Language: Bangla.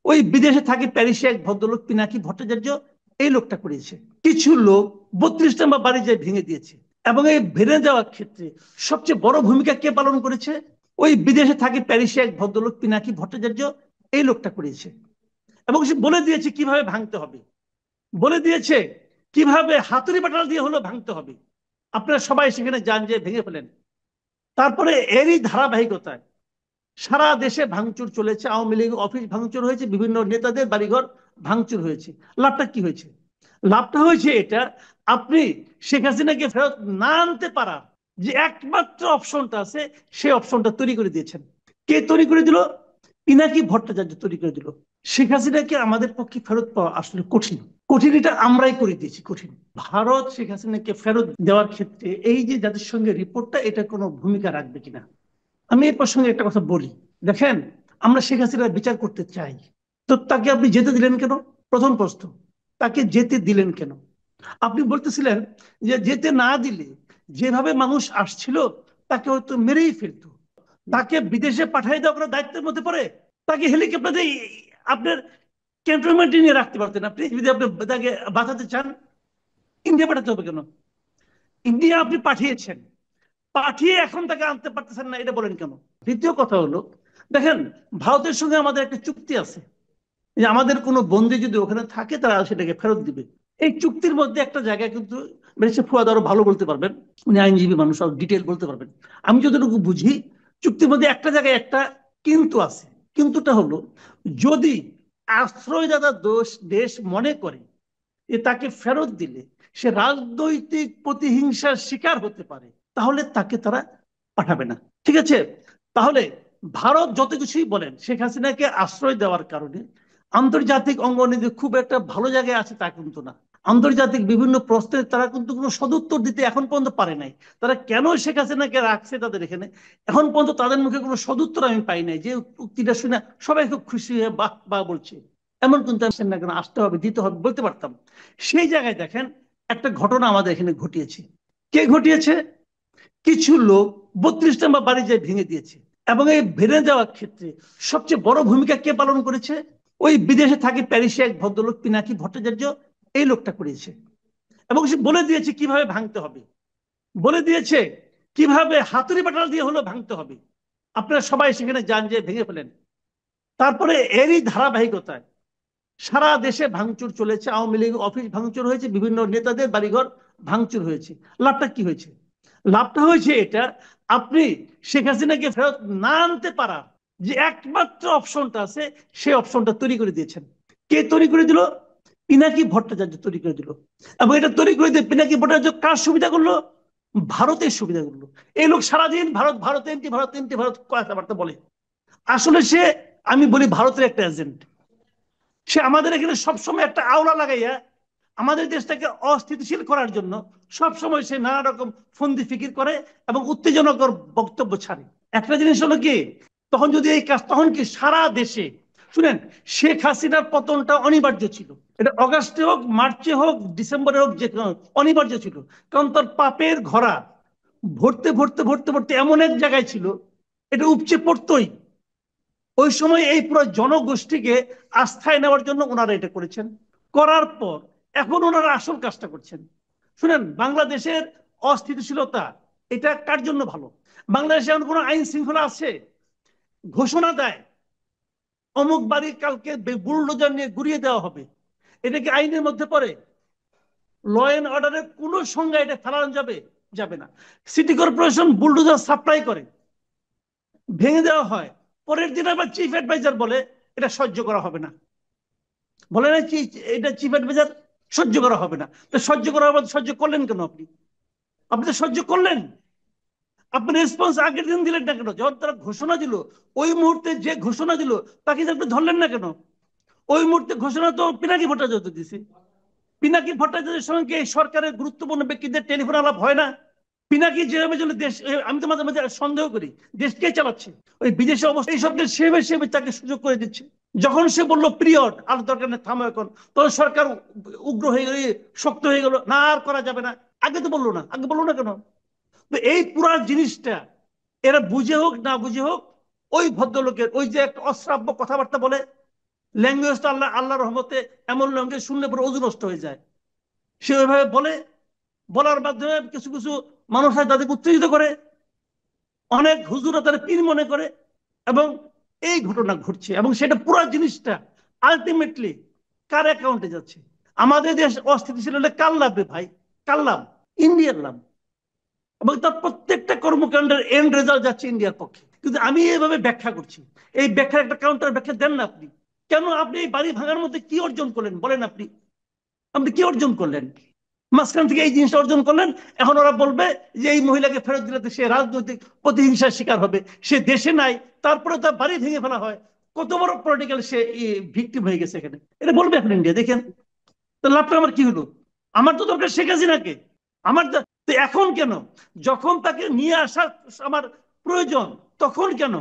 ওই বিদেশে থাকে প্যারিসে এক ভদ্রলোক পিনাকি ভট্টাচার্য, এই লোকটা করেছে। কিছু লোক 32 নম্বর বাড়ি যায় ভেঙে দিয়েছে, এবং এই ভেঙে দেওয়ার ক্ষেত্রে সবচেয়ে বড় ভূমিকা কে পালন করেছে? ওই বিদেশে থাকে প্যারিসে এক ভদ্রলোক পিনাকি ভট্টাচার্য, এই লোকটা করেছে। এবং সে বলে দিয়েছে কিভাবে ভাঙতে হবে, বলে দিয়েছে কিভাবে হাতুড়ি বাটাল দিয়ে হলো ভাঙতে হবে। আপনারা সবাই সেখানে যান, যে ভেঙে ফেলেন। তারপরে এরই ধারাবাহিকতায় সারা দেশে ভাঙচুর চলেছে। আওয়ামী লীগ অফিস ভাঙচুর হয়েছে, বিভিন্ন নেতাদের বাড়িঘর ভাঙচুর হয়েছে। লাভটা কি হয়েছে? লাভটা হয়েছে এটা, আপনি শেখ হাসিনাকে ফেরত না আনতে পারার যে একমাত্র অপশনটা আছে, সেই অপশনটা তৈরি করে দিয়েছেন। কে তৈরি করে দিল? পিনাকি ভট্টাচার্য তৈরি করে দিল। শেখ হাসিনাকে আমাদের পক্ষে ফেরত পাওয়া আসলে কঠিন। কঠিন এটা আমরাই করে দিয়েছি, কঠিন। ভারত শেখ হাসিনাকে ফেরত দেওয়ার ক্ষেত্রে এই যে জাতিসংঘের রিপোর্টটা, এটা কোনো ভূমিকা রাখবে কিনা। আমি এই প্রসঙ্গে একটা কথা বলি। দেখেন, আমরা শেখ হাসিনার বিচার করতে চাই, তো তাকে আপনি যেতে দিলেন কেন? প্রথম প্রশ্ন, তাকে যেতে দিলেন কেন? আপনি বলতেছিলেন যে যেতে না দিলে যেভাবে মানুষ আসছিল তাকে হয়তো মেরেই ফেলতো। তাকে বিদেশে পাঠিয়ে দেওয়া কোনো দায়িত্বের মধ্যে পড়ে? তাকে হেলিকপ্টারে আপনার ক্যান্টনমেন্টে নিয়ে রাখতে পারতেন। আপনি যদি আপনি তাকে বাঁচাতে চান, ইন্ডিয়া পাঠাতে হবে কেন? ইন্ডিয়া আপনি পাঠিয়েছেন, পাঠিয়ে এখন তাকে আনতে পারতেছেন না, এটা বলেন কেন? দ্বিতীয় কথা হলো, দেখেন, ভারতের সঙ্গে আমাদের একটা চুক্তি আছে যে আমাদের কোনো বন্দী যদি ওখানে থাকে তারা সেটাকে ফেরত দিবে। এই চুক্তির মধ্যে একটা জায়গায় কিন্তু ব্যারিস্টার ফুয়াদ আরো ভালো বলতে পারবেন, উনি আইনজীবী মানুষ, আরো ডিটেল বলতে পারবেন। আমি যতটুকু বুঝি, চুক্তির মধ্যে একটা জায়গায় একটা কিন্তু আছে। কিন্তুটা হলো, যদি আশ্রয়দাতা দেশ মনে করে যে তাকে ফেরত দিলে সে রাজনৈতিক প্রতিহিংসার শিকার হতে পারে, তাহলে তাকে তারা পাঠাবে না। ঠিক আছে? তাহলে ভারত যত কিছুই বলেন, শেখ হাসিনাকে আশ্রয় দেওয়ার কারণে আন্তর্জাতিক অঙ্গনে খুব একটা ভালো জায়গায় আছে তা কিন্তু না। আন্তর্জাতিক বিভিন্ন প্রশ্নে তারা কিন্তু কোনো সদুত্তর দিতে এখন পর্যন্ত পারে নাই। তারা কেন শেখ হাসিনাকে রাখছে তাদের এখানে, এখন পর্যন্ত তাদের মুখে কোনো সদুত্তর আমি পাই নাই। যে উক্তিটা শুনে সবাই খুব খুশি হয়ে বাহ বাহ বলছে, এমন কিন্তু আসেন না কেন, আসতে হবে, দিতে হবে বলতে পারতাম। সেই জায়গায় দেখেন, একটা ঘটনা আমাদের এখানে ঘটিয়েছে। কে ঘটিয়েছে? কিছু লোক 32 নম্বর বাড়ি যায় ভেঙে দিয়েছে, এবং এই ভেঙে দেওয়ার ক্ষেত্রে সবচেয়ে বড় ভূমিকা কে পালন করেছে? ওই বিদেশে থাকে প্যারিসে এক ভদ্রলোক পিনাকি ভট্টাচার্য, এই লোকটা করেছে। এবং সে বলে দিয়েছে কিভাবে ভাঙতে হবে, বলে দিয়েছে কিভাবে হাতুড়ি বাটাল দিয়ে হলো ভাঙতে হবে। আপনারা সবাই সেখানে যান, যে ভেঙে ফেলেন। তারপরে এরই ধারাবাহিকতায় সারা দেশে ভাঙচুর চলেছে। আওয়ামী লীগ অফিস ভাঙচুর হয়েছে, বিভিন্ন নেতাদের বাড়িঘর ভাঙচুর হয়েছে। লাভটা কি হয়েছে? লাভটা হয়েছে এটা, আপনি শেখ হাসিনাকে ফেরত না আনতে পারার যে একমাত্র অপশনটা আছে, সেই অপশনটা তৈরি করে দিয়েছেন। কে তৈরি করে দিল? পিনাকি ভট্টাচার্য তৈরি করে দিল। এবং এটা তৈরি করে দিয়ে পিনাকি ভট্টাচার্য কার সুবিধা করলো? ভারতের সুবিধা করলো। এই লোক সারাদিন ভারত ভারত এমটি ভারত এমটি ভারত কথাবার্তা বলে। আসলে সে, আমি বলি, ভারতের একটা এজেন্ট। সে আমাদের এখানে সবসময় একটা আওলা লাগাইয়া আমাদের দেশটাকে অস্থিতিশীল করার জন্য সবসময় সে নানা রকম ফন্দি ফিকির করে এবং উত্তেজনকর বক্তব্য ছাড়ে। একটা জিনিস হলো কি, তখন যদি এই কাজ, তখন কি সারা দেশে, শুনেন, শেখ হাসিনার পতনটা অনিবার্য ছিল। এটা অগাস্টে হোক, মার্চে হোক, ডিসেম্বরে হোক, যে অনিবার্য ছিল। কারণ তার পাপের ঘোড়া ভরতে ভরতে ভরতে ভরতে এমন এক জায়গায় ছিল, এটা উপচে পড়তই। ওই সময় এই পুরো জনগোষ্ঠীকে আস্থায় নেওয়ার জন্য ওনারা এটা করেছেন। করার পর এখন ওনারা আসল কাজটা করছেন। শুনেন, বাংলাদেশের অস্থিতিশীলতা, এটা কার জন্য ভালো? বাংলাদেশে এমন কোন আইন শৃঙ্খলা আছে? ঘোষণা দেয় অমুক বাড়ি কালকে বুলডোজার নিয়ে গুড়িয়ে দেওয়া হবে, এটা কি আইনের মধ্যে পড়ে? ল এন্ড অর্ডারের কোন সংজ্ঞা এটা ফেলানো যাবে? যাবে না। সিটি কর্পোরেশন বুলডোজার সাপ্লাই করে, ভেঙে দেওয়া হয়, পরের দিন আবার চিফ অ্যাডভাইজার বলে এটা সহ্য করা হবে না। বলে না কি এটা চিফ অ্যাডভাইজার সহ্য করা হবে না? তো সহ্য করা হবে, সহ্য করলেন কেন আপনি? আপনি তো সহ্য করলেন, আপনি রেসপন্স আগের দিন দিলেন না কেন? যখন তারা ঘোষণা দিল, ওই মুহূর্তে যে ঘোষণা দিল তাকে আপনি ধরলেন না কেন? ওই মুহূর্তে ঘোষণা তো পিনাকি ভট্টাচার্য দিছে। পিনাকি ভট্টাচার্যের সঙ্গে এই সরকারের গুরুত্বপূর্ণ ব্যক্তিদের টেলিফোন আলাপ হয় না? পিনাকি যেভাবে জন্য দেশ, আমি তো মাঝে মাঝে সন্দেহ করি দেশ কে চালাচ্ছে। ওই বিদেশে অবস্থা এই সবকে সেভাবে সেভাবে তাকে সুযোগ করে দিচ্ছে। যখন সে বললো পিরিয়ড আর দরকার নেই, থামো এখন, তখন সরকার উগ্র হয়ে গেল, শক্ত হয়ে গেল, না আর করা যাবে না। আগে তো বললো না, আগে বললো না কেন? তো এই পুরা জিনিসটা এরা বুঝে হোক না বুঝে হোক, ওই ভদ্রলোকের ওই যে একটা অশ্রাব্য কথাবার্তা বলে, ল্যাঙ্গুয়েজটা আল্লাহর রহমতে এমন ল্যাঙ্গুয়েজ শুনলে পরে অজু নষ্ট হয়ে যায়। সে ওইভাবে বলে, বলার মাধ্যমে কিছু কিছু মানুষ তাদেরকে উত্তেজিত করে, অনেক হুজুরা তাদের পীর মনে করে, এবং এই ঘটনা ঘটছে। এবং সেটা পুরো জিনিসটা আলটিমেটলি কার অ্যাকাউন্টে যাচ্ছে? আমাদের দেশ অস্থিতিশীল হলে কার লাভ রে ভাই? কার লাভ? ইন্ডিয়ার লাভ। এবং তার প্রত্যেকটা কর্মকাণ্ডের এন্ড রেজাল্ট যাচ্ছে ইন্ডিয়ার পক্ষে। কিন্তু আমি এইভাবে ব্যাখ্যা করছি, এই ব্যাখ্যার একটা কাউন্টার ব্যাখ্যা দেন না আপনি। কেন আপনি এই বাড়ি ভাঙার মধ্যে কি অর্জন করলেন বলেন? আপনি আপনি কি অর্জন করলেন মাঝখান থেকে? এই জিনিসটা অর্জন করলেন। এখন ওরা বলবে যে এই মহিলাকে ফেরত দিলে সে রাজনৈতিক প্রতিহিংসার শিকার হবে, সে দেশে নাই, তারপরে তার বাড়ি ভেঙে ফেলা হয়, কত বড় পলিটিক্যাল সে ভিকটিম হয়ে গেছে এখানে, এটা বলবে এখন ইন্ডিয়া। দেখেন তো লাভটা আমার কি হলো? আমার তো দরকার শেখ হাসিনাকে। আমার এখন কেন, যখন তাকে নিয়ে আসার আমার প্রয়োজন, তখন কেন